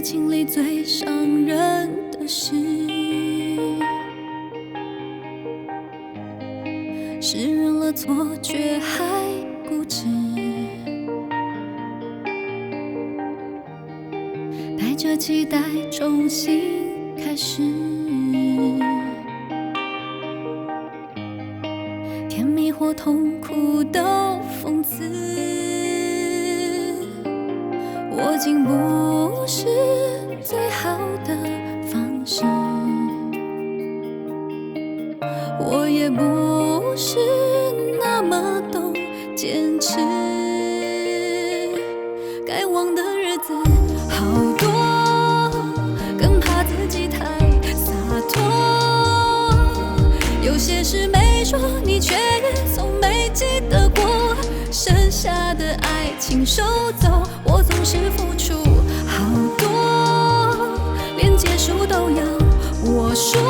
情里最伤人的事，是认了错却还固执，带着期待重新开始，甜蜜或痛苦都讽刺，握紧不是最好的方式，我也不是那么懂坚持，该忘的日子好多，更怕自己太洒脱，有些事没说你却也从没记得过，剩下的爱请收走，我总是付出好多，连结束都要我说，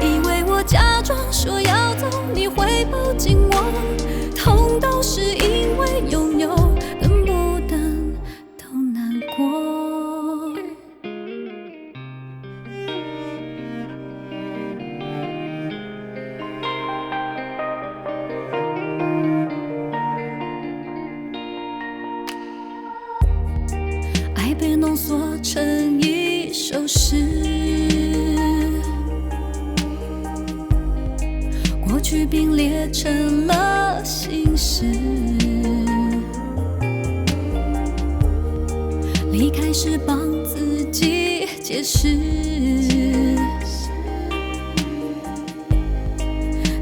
以为我假装说要走你会抱紧我，痛都是因为拥有，等不等都难过。爱被浓缩成一首诗，过去并列成了心事，离开时帮自己解释，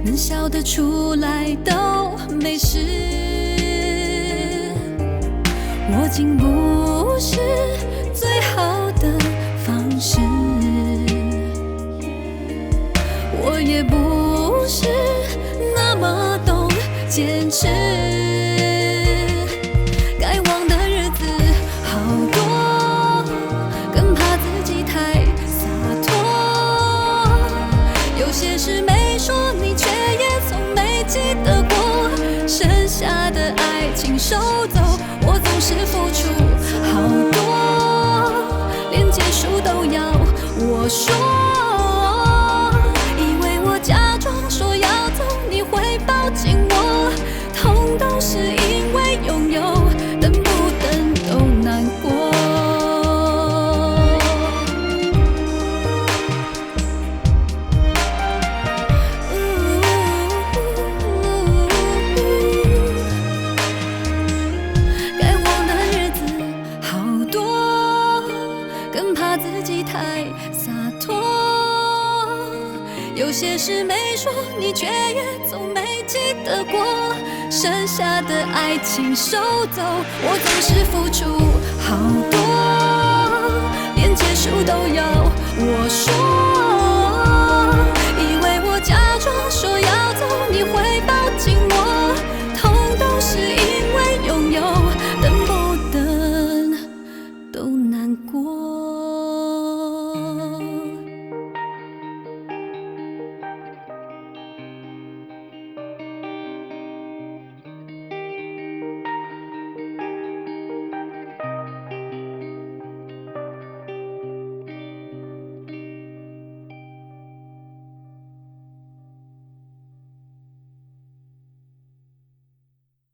能笑得出来都没事，握紧不是最好的方式，我也不是那么懂坚持，该忘的日子好多，更怕自己太洒脱，有些事没说你却也从没记得过，剩下的爱请收走，我总是付出好多，连结束都要我说，以为我假装说要走你会抱紧我，痛都是因为拥有，等不等都难过。该忘的日子好多，更怕自己太洒脱，有些事没说你却也总没记得过，剩下的爱请收走，我总是付出好多，连结束都要我说，以为我假装说要走你会